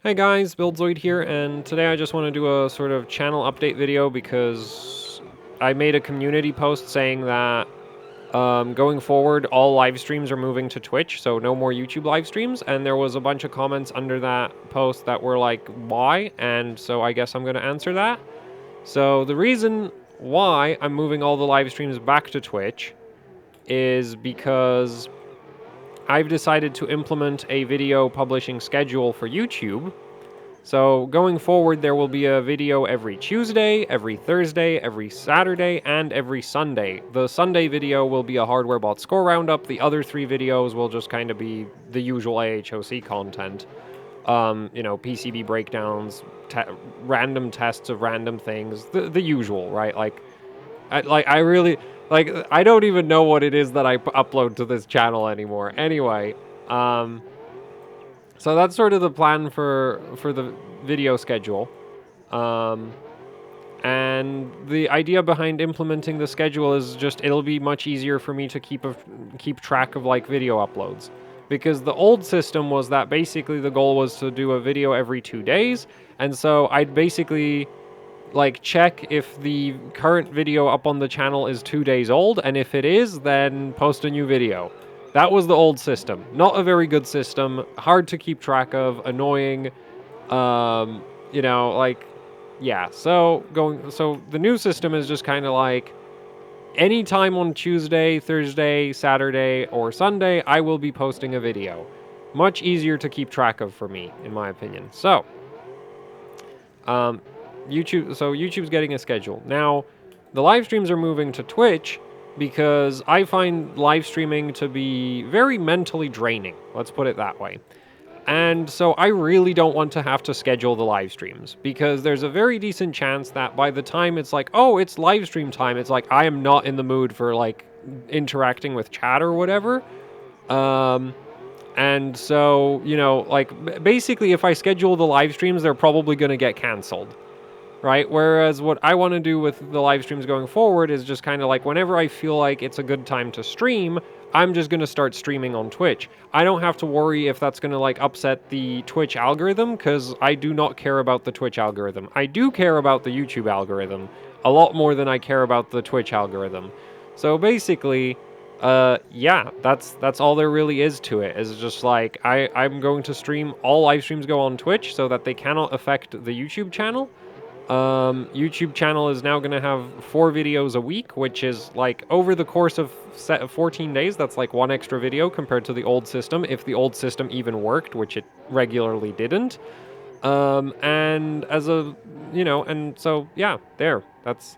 Hey guys, BuildZoid here, and today I just want to do a sort of channel update video because I made a community post saying that going forward all live streams are moving to Twitch, so no more YouTube live streams, and there was a bunch of comments under that post that were like, why? And so I guess I'm going to answer that. So the reason why I'm moving all the live streams back to Twitch is because I've decided to implement a video publishing schedule for YouTube. So going forward, there will be a video every Tuesday, every Thursday, every Saturday, and every Sunday. The Sunday video will be a hardware bot score roundup. The other 3 videos will just kind of be the usual AHOC content. PCB breakdowns, random tests of random things, the usual, right? I don't even know what it is that I upload to this channel anymore. Anyway, so that's sort of the plan for the video schedule. And the idea behind implementing the schedule is just it'll be much easier for me to keep track of like video uploads. Because the old system was that basically the goal was to do a video every 2 days, and so I'd basically like check if the current video up on the channel is 2 days old, and if it is, then post a new video. That was the old system. Not a very good system, hard to keep track of, annoying. Yeah. So the new system is just kind of like anytime on Tuesday, Thursday, Saturday, or Sunday, I will be posting a video. Much easier to keep track of for me, in my opinion. So, YouTube's getting a schedule. Now, the live streams are moving to Twitch because I find live streaming to be very mentally draining. Let's put it that way. And so I really don't want to have to schedule the live streams because there's a very decent chance that by the time it's like, oh, it's live stream time, it's like I am not in the mood for like interacting with chat or whatever. And so, basically if I schedule the live streams, they're probably going to get canceled. Right? Whereas what I want to do with the live streams going forward is just kind of like whenever I feel like it's a good time to stream, I'm just going to start streaming on Twitch. I don't have to worry if that's going to like upset the Twitch algorithm because I do not care about the Twitch algorithm. I do care about the YouTube algorithm a lot more than I care about the Twitch algorithm. So basically, that's all there really is to it. Is just like I'm going to stream, all live streams go on Twitch so that they cannot affect the YouTube channel. YouTube channel is now going to have 4 videos a week, which is like over the course of 14 days, that's like 1 extra video compared to the old system, if the old system even worked, which it regularly didn't. And as a, and so, yeah, there, that's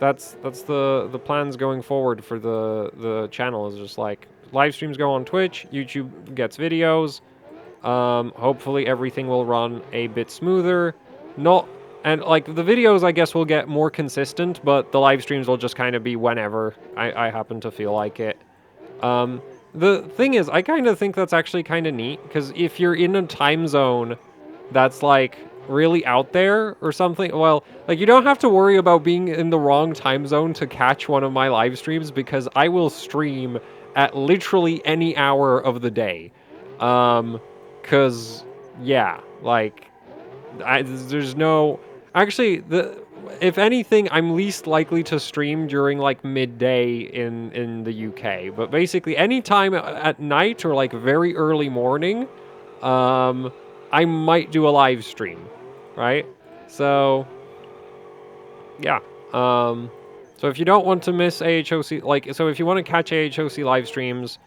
the plans going forward for the channel is just like live streams go on Twitch, YouTube gets videos. Hopefully everything will run a bit smoother. And, like, the videos, I guess, will get more consistent, but the live streams will just kind of be whenever I happen to feel like it. The thing is, I kind of think that's actually kind of neat, because if you're in a time zone that's, like, really out there or something, well, like, you don't have to worry about being in the wrong time zone to catch one of my live streams, because I will stream at literally any hour of the day. Because, yeah, like, there's no... Actually, if anything, I'm least likely to stream during, like, midday in the UK. But basically, any time at night or, like, very early morning, I might do a live stream, right? So, yeah. So if you don't want to miss AHOC, so if you want to catch AHOC live streams,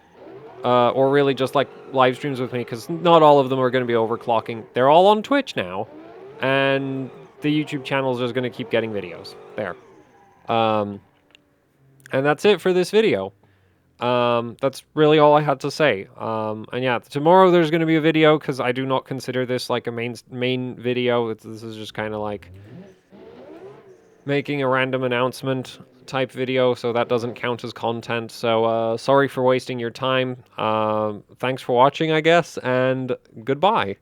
or really just, like, live streams with me, because not all of them are going to be overclocking. They're all on Twitch now, and the YouTube channel is just going to keep getting videos. There. And that's it for this video. That's really all I had to say. And yeah, tomorrow there's going to be a video, because I do not consider this like a main video. This is just kind of like making a random announcement type video, so that doesn't count as content. So sorry for wasting your time. Thanks for watching, I guess, and goodbye.